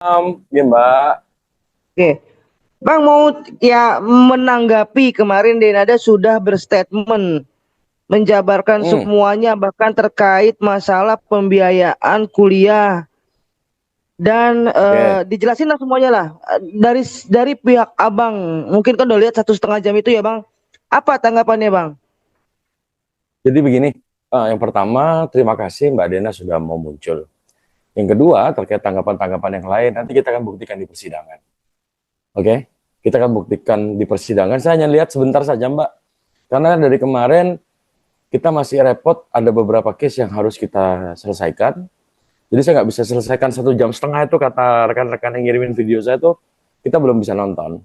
Ya Mbak. Oke, Bang mau ya menanggapi kemarin Denada sudah berstatement menjabarkan Hmm, semuanya bahkan terkait masalah pembiayaan kuliah dan oke. dijelasin lah semuanya lah. Dari pihak Abang mungkin kan udah lihat 1,5 jam itu ya Bang. Apa tanggapannya Bang? Jadi begini, yang pertama terima kasih Mbak Dena sudah mau muncul. Yang kedua terkait tanggapan-tanggapan yang lain nanti kita akan buktikan di persidangan. Oke? Kita akan buktikan di persidangan. Saya hanya lihat sebentar saja Mbak. Karena dari kemarin kita masih repot ada beberapa case yang harus kita selesaikan. Jadi saya nggak bisa selesaikan 1,5 jam itu kata rekan-rekan yang ngirimin video saya tuh kita belum bisa nonton.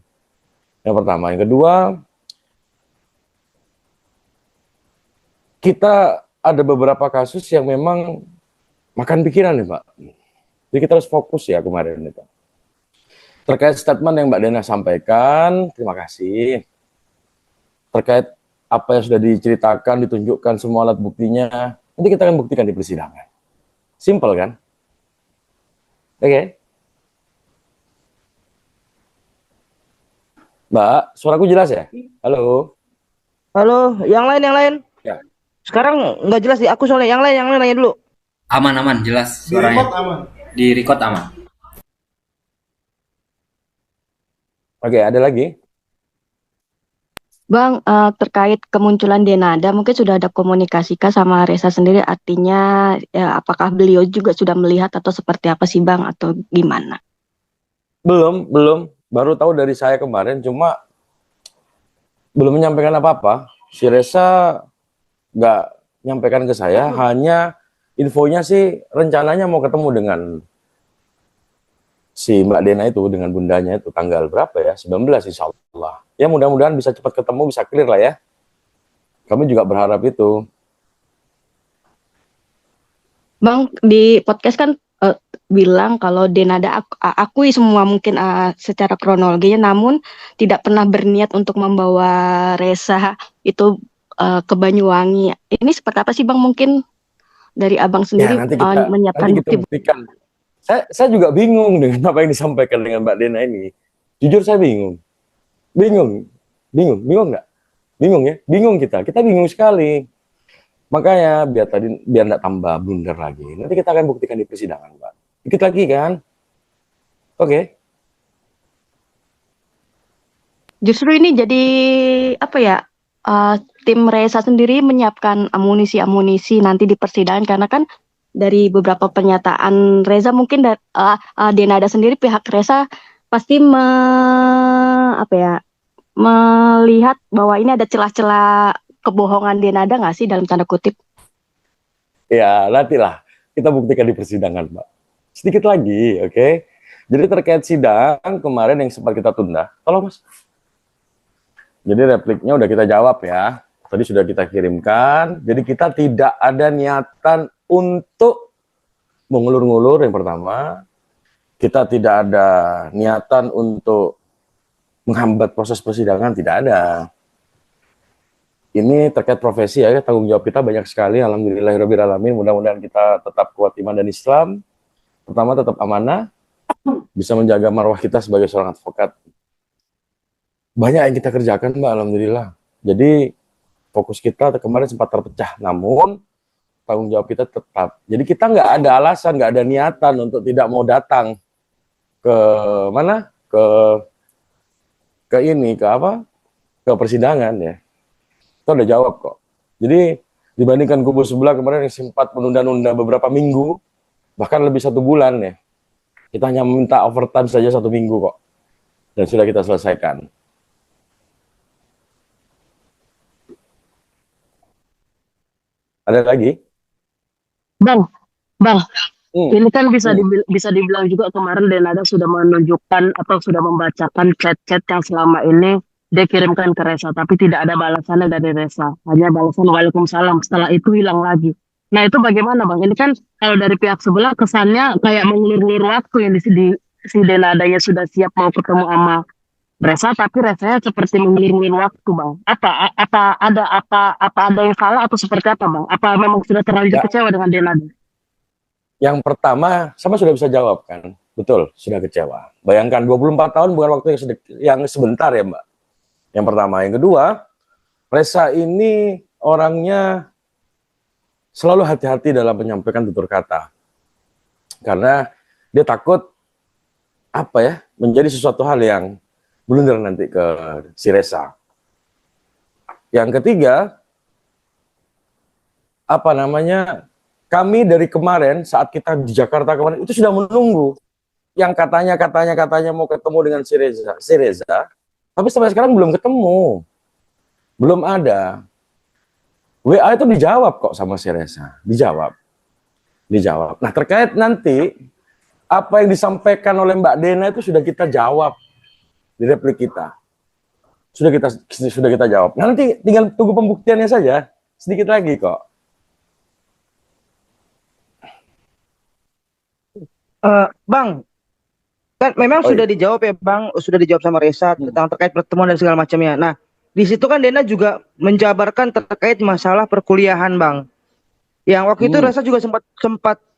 Yang pertama, yang kedua kita ada beberapa kasus yang memang makan pikiran nih Pak. Jadi kita harus fokus ya kemarin itu. Terkait statement yang Mbak Dena sampaikan, terima kasih. Terkait apa yang sudah diceritakan, ditunjukkan semua alat buktinya, nanti kita akan buktikan di persidangan. Simple kan? Oke. Okay. Mbak, suaraku jelas ya? Halo? Halo, yang lain. Ya. Sekarang nggak jelas di aku soalnya yang lain nanya dulu. Aman jelas Di remote suaranya. aman. Di record aman. Oke, ada lagi? Bang, terkait kemunculan Denada, mungkin sudah ada komunikasikah sama Reza sendiri? Artinya, ya, apakah beliau juga sudah melihat atau seperti apa sih Bang, atau gimana? Belum. Baru tahu dari saya kemarin, cuma belum menyampaikan apa-apa. Si Reza nggak nyampaikan ke saya, hanya infonya sih rencananya mau ketemu dengan si Mbak Dena itu, dengan bundanya itu, tanggal berapa ya? 19 insya Allah. Ya mudah-mudahan bisa cepat ketemu, bisa clear lah ya. Kami juga berharap itu. Bang, di podcast kan bilang kalau Denada akui semua mungkin secara kronologinya, namun tidak pernah berniat untuk membawa Reza itu ke Banyuwangi. Ini seperti apa sih Bang? Mungkin dari Abang Ya sendiri nanti menyiapkan kita bukti. buktikan. Saya juga bingung dengan apa yang disampaikan dengan Mbak Dena ini. Jujur saya bingung. Bingung nggak? Bingung ya? Bingung kita bingung sekali. Makanya biar nggak tambah blunder lagi. Nanti kita akan buktikan di persidangan, Pak. Dikit lagi kan? Oke. Justru ini jadi apa ya? Tim Reza sendiri menyiapkan amunisi-amunisi nanti di persidangan karena kan dari beberapa pernyataan Reza mungkin Denada sendiri pihak Reza pasti apa ya melihat bahwa ini ada celah-celah kebohongan Denada nggak sih dalam tanda kutip? Ya, nantilah kita buktikan di persidangan, Pak. Sedikit lagi, oke? Jadi terkait sidang kemarin yang sempat kita tunda, tolong Mas. Jadi repliknya udah kita jawab ya. Tadi sudah kita kirimkan. Jadi kita tidak ada niatan untuk mengulur-ngulur yang pertama. Kita tidak ada niatan untuk menghambat proses persidangan, tidak ada. Ini terkait profesi ya, tanggung jawab kita banyak sekali. Alhamdulillahirrahmanirrahim. Mudah-mudahan kita tetap kuat iman dan Islam. Pertama tetap amanah, bisa menjaga marwah kita sebagai seorang advokat. Banyak yang kita kerjakan Mbak, alhamdulillah. Jadi fokus kita kemarin sempat terpecah, namun tanggung jawab kita tetap. Jadi kita nggak ada alasan, nggak ada niatan untuk tidak mau datang ke mana, ke ini, ke apa, ke persidangan ya. Kita udah jawab kok. Jadi dibandingkan kubu sebelah kemarin yang sempat menunda-nunda beberapa minggu, bahkan lebih 1 bulan ya. Kita hanya meminta overtime saja 1 minggu kok. Dan sudah kita selesaikan. Ada lagi? Bang, Bang, Hmm. ini kan Hmm. bisa dibilang juga kemarin Denada sudah menunjukkan atau sudah membacakan chat-chat yang selama ini dia kirimkan ke Reza, tapi tidak ada balasannya dari Reza. Hanya balasan Waalaikumsalam. Setelah itu hilang lagi. Nah itu bagaimana Bang? Ini kan kalau dari pihak sebelah kesannya kayak mengulur-ulur waktu yang si Denada ya sudah siap mau ketemu sama Reza, tapi Reza seperti mengulur-ulur waktu Bang. Apa ada yang salah atau seperti apa Bang? Apa memang sudah terlanjur Ya, kecewa dengan Denada? yang pertama sama sudah bisa jawab kan. betul, sudah kecewa. Bayangkan 24 tahun bukan waktu yang sebentar ya, Mbak. Yang pertama. Yang kedua, Reza ini orangnya selalu hati-hati dalam menyampaikan tutur kata. Karena dia takut menjadi sesuatu hal yang blunder nanti ke si Reza. Yang ketiga, kami dari kemarin saat kita di Jakarta kemarin itu sudah menunggu yang katanya mau ketemu dengan si Reza, tapi sampai sekarang belum ketemu, belum ada. WA itu dijawab kok sama si Reza, dijawab. Nah, terkait nanti apa yang disampaikan oleh Mbak Dena itu sudah kita jawab di replik kita. Sudah kita jawab. Nanti tinggal tunggu pembuktiannya saja, sedikit lagi kok. Bang, kan memang sudah dijawab ya Bang, sudah dijawab sama Reza tentang terkait pertemuan dan segala macamnya. Nah, di situ kan Dena juga menjabarkan terkait masalah perkuliahan Bang. Yang waktu itu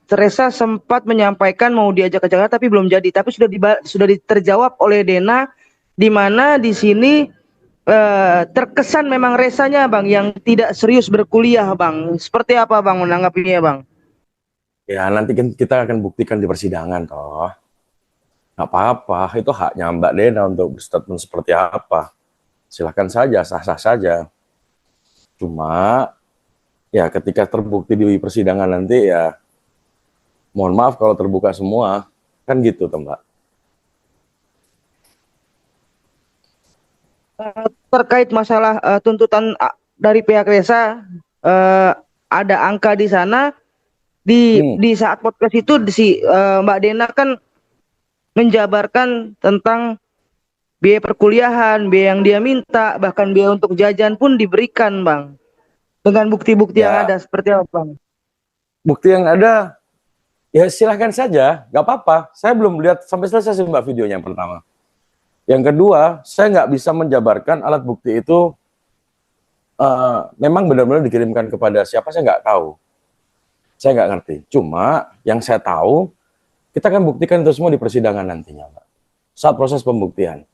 Reza sempat menyampaikan mau diajak ke Jakarta tapi belum jadi. Tapi sudah terjawab oleh Dena, di mana di sini terkesan memang Rezanya Bang yang tidak serius berkuliah Bang. Seperti apa Bang menanggapinya Bang? Ya nanti kan kita akan buktikan di persidangan toh. Nggak apa-apa, itu haknya Mbak Dena untuk berstatement seperti apa. Silahkan saja, sah-sah saja. Cuma ya ketika terbukti di persidangan nanti ya mohon maaf kalau terbuka semua, kan gitu toh Mbak. Terkait masalah tuntutan dari pihak Reza, ada angka di sana. Di saat podcast itu Mbak Dena kan menjabarkan tentang biaya perkuliahan, biaya yang dia minta, bahkan biaya untuk jajan pun diberikan Bang. Dengan bukti-bukti yang ada seperti apa Bang? Bukti yang ada, ya silahkan saja, nggak apa-apa. Saya belum lihat sampai selesai sih Mbak videonya yang pertama. Yang kedua, saya nggak bisa menjabarkan alat bukti itu memang benar-benar dikirimkan kepada siapa, saya nggak tahu. Saya nggak ngerti. Cuma yang saya tahu, kita akan buktikan itu semua di persidangan nantinya, Mbak. Saat proses pembuktian.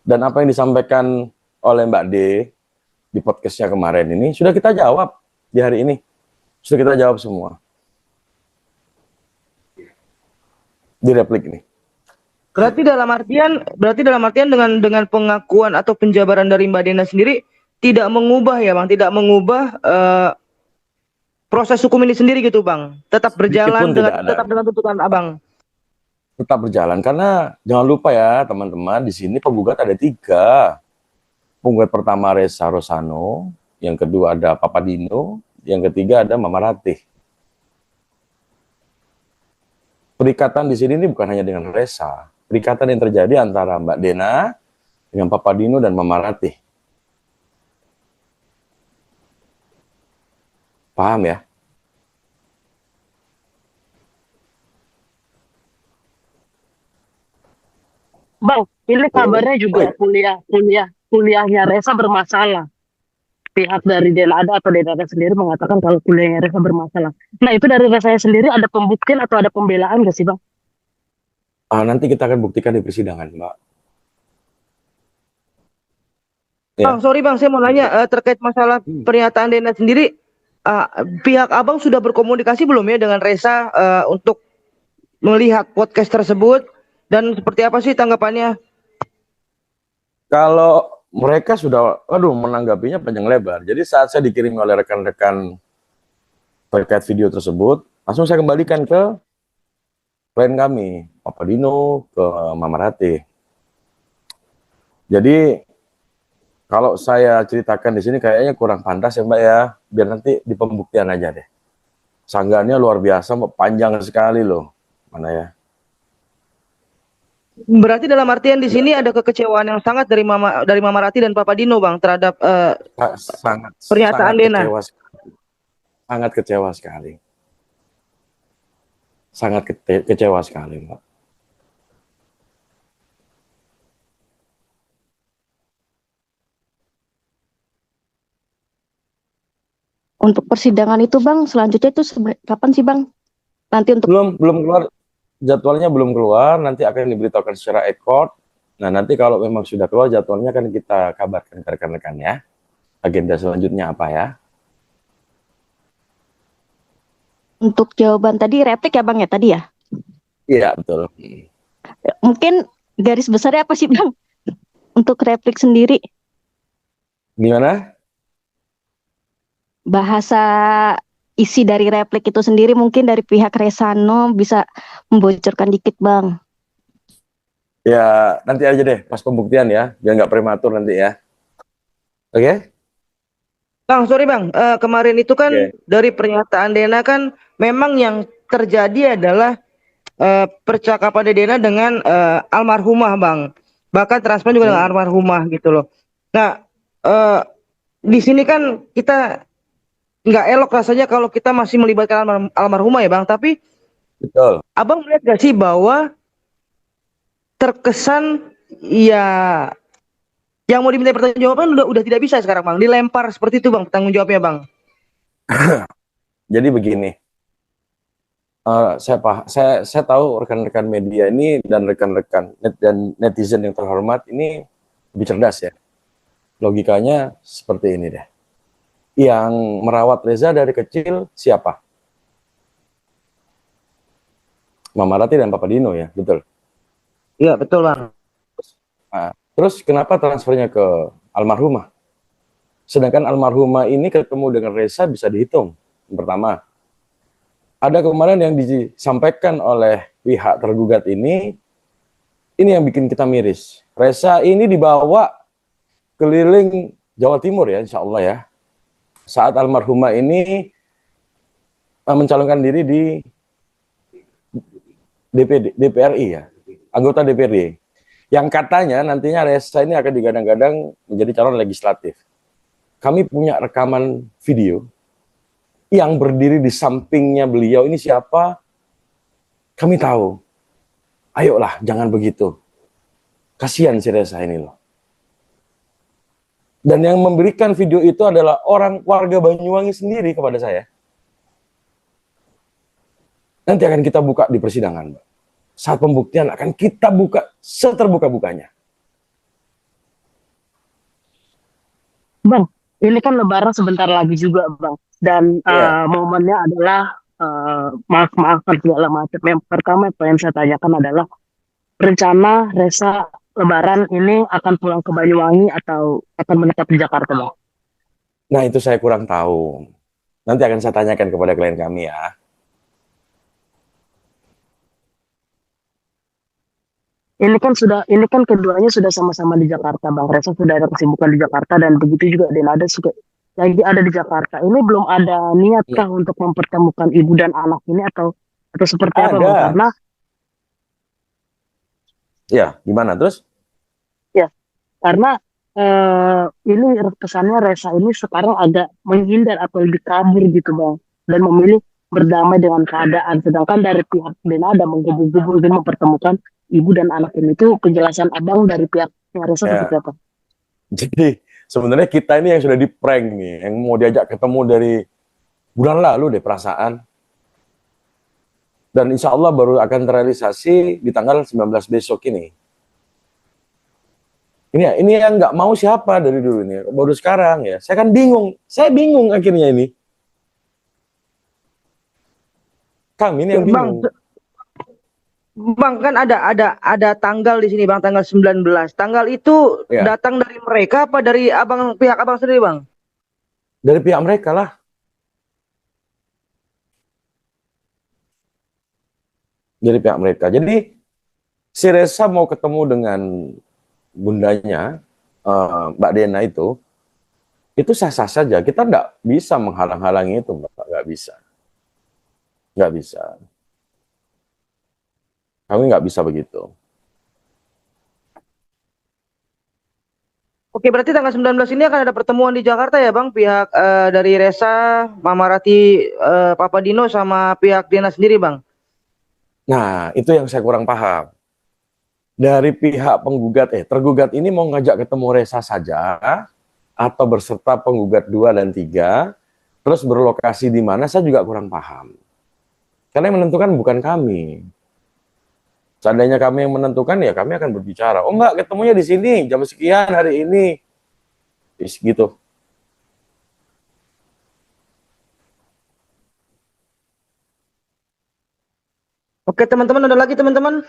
Dan apa yang disampaikan oleh Mbak D di podcastnya kemarin ini, sudah kita jawab di hari ini. Sudah kita jawab semua. Di replik ini. Berarti dalam artian dengan pengakuan atau penjabaran dari Mbak Dena sendiri tidak mengubah ya Bang, tidak mengubah proses hukum ini sendiri gitu Bang. Tetap berjalan dengan tuntutan Abang. Tetap berjalan karena jangan lupa ya teman-teman, di sini penggugat ada 3. Penggugat pertama Reza Rosano, yang kedua ada Papa Dino, yang ketiga ada Mama Ratih. Perikatan di sini ini bukan hanya dengan Reza, perikatan yang terjadi antara Mbak Dena dengan Papa Dino dan Mama Ratih. Paham ya? Bang, ini kabarnya juga kuliahnya Reza bermasalah. Pihak dari Denada atau Denada sendiri mengatakan kalau kuliahnya Reza bermasalah. Nah, itu dari Reza sendiri ada pembuktian atau ada pembelaan nggak sih, Bang? Nanti kita akan buktikan di persidangan, Mbak. Ya. Bang, sorry Bang, saya mau nanya terkait masalah pernyataan Dena sendiri. Pihak Abang sudah berkomunikasi belum ya dengan Reza untuk melihat podcast tersebut dan seperti apa sih tanggapannya? Kalau mereka sudah, menanggapinya panjang lebar. Jadi saat saya dikirim oleh rekan-rekan terkait video tersebut, langsung saya kembalikan ke klien kami, Papa Dino, ke Mama Ratih. Jadi kalau saya ceritakan di sini kayaknya kurang pantas ya Mbak ya, biar nanti di pembuktian aja deh. Sanggahannya luar biasa, panjang sekali loh, mana ya. Berarti dalam artian di sini ada kekecewaan yang sangat dari Mama Ratih dan Papa Dino Bang terhadap pernyataan Dena. Sangat kecewa sekali. Sangat kecewa sekali Mbak. Untuk persidangan itu Bang, selanjutnya itu kapan sih Bang? Nanti untuk belum jadwalnya belum keluar, nanti akan diberitahukan secara ekor. Nah, nanti kalau memang sudah keluar jadwalnya akan kita kabarkan ke rekan-rekan ya. Agenda selanjutnya apa ya? Untuk jawaban tadi replik ya Bang ya tadi ya. Iya, betul. Mungkin garis besarnya apa sih Bang? Untuk replik sendiri, Gimana? bahasa isi dari replik itu sendiri mungkin dari pihak Resano bisa membocorkan dikit Bang. Ya, nanti aja deh pas pembuktian ya, biar nggak prematur nanti ya. Oke? Bang, sorry Bang, kemarin itu kan Oke. dari pernyataan Dena kan memang yang terjadi adalah percakapan Dena dengan almarhumah Bang. Bahkan transparan juga dengan almarhumah gitu loh. Nah, eh, di sini kan kita nggak elok rasanya kalau kita masih melibatkan almarhumah ya Bang. Tapi Betul. Abang melihat gak sih bahwa terkesan ya yang mau diminta pertanggungjawaban udah tidak bisa sekarang Bang. Dilempar seperti itu Bang tanggung jawabnya Bang. Jadi begini, saya tahu rekan-rekan media ini dan rekan-rekan dan netizen yang terhormat ini lebih cerdas ya. Logikanya seperti ini deh. Yang merawat Reza dari kecil siapa? Mama Rati dan Papa Dino ya, betul. Iya betul Bang. Nah, terus kenapa transfernya ke almarhumah? Sedangkan almarhumah ini ketemu dengan Reza bisa dihitung. Yang pertama, ada kemarin yang disampaikan oleh pihak tergugat ini yang bikin kita miris. Reza ini dibawa keliling Jawa Timur ya, insya Allah ya. Saat almarhumah ini mencalonkan diri di DPRI ya, anggota DPRD. Yang katanya nantinya Reza ini akan digadang-gadang menjadi calon legislatif. Kami punya rekaman video yang berdiri di sampingnya beliau ini siapa, kami tahu. Ayolah, jangan begitu. Kasihan si Reza ini loh. Dan yang memberikan video itu adalah orang warga Banyuwangi sendiri kepada saya. Nanti akan kita buka di persidangan, Mbak. Saat pembuktian akan kita buka seterbuka-bukanya. Bang, ini kan Lebaran sebentar lagi juga, Bang. Dan Iya. momennya adalah maaf-maafan segala macam. Yang pertama yang saya tanyakan adalah rencana Reza Lebaran ini akan pulang ke Banyuwangi atau akan menetap di Jakarta, Bang? Nah, itu saya kurang tahu. Nanti akan saya tanyakan kepada klien kami ya. Ini kan keduanya sudah sama-sama di Jakarta, Bang. Reza sudah ada kesibukan di Jakarta dan begitu juga Denada juga lagi ada di Jakarta. Ini belum ada niatkah untuk mempertemukan ibu dan anak ini atau seperti apa, Bang? Ada. Karena Ya, gimana terus? ya, karena ini kesannya Reza ini sekarang agak menghindar atau lebih kabur gitu, Bang, dan memilih berdamai dengan keadaan. Sedangkan dari pihak Denada menggebu-gebu ingin mempertemukan ibu dan anak ini. Itu penjelasan Abang dari pihaknya Reza Ya. seperti apa? Jadi sebenarnya kita ini yang sudah di prank nih, yang mau diajak ketemu dari bulan lalu deh perasaan. Dan insya Allah baru akan terrealisasi di tanggal 19 besok ini. Ini yang nggak mau siapa dari dulu ini, baru sekarang ya. Saya bingung akhirnya ini. Kami ini yang Bang, bingung. Bang kan ada tanggal di sini Bang, tanggal 19. Tanggal itu Ya. datang dari mereka apa dari pihak Abang sendiri Bang? Dari pihak mereka lah. Dari pihak mereka. Jadi si Reza mau ketemu dengan bundanya, Mbak Dena itu sah-sah saja. Kita nggak bisa menghalang-halangi itu, Mbak. Nggak bisa. Nggak bisa. Kami nggak bisa begitu. Oke, berarti tanggal 19 ini akan ada pertemuan di Jakarta ya Bang, pihak dari Reza, Mama Rati, Papa Dino sama pihak Dena sendiri Bang. Nah, itu yang saya kurang paham. Dari pihak tergugat ini mau ngajak ketemu Reza saja, atau berserta penggugat 2 dan 3, terus berlokasi di mana, saya juga kurang paham. Karena yang menentukan bukan kami. Seandainya kami yang menentukan, ya kami akan berbicara. Oh enggak, ketemunya di sini, jam sekian hari ini. Gitu. Oke teman-teman, ada lagi teman-teman?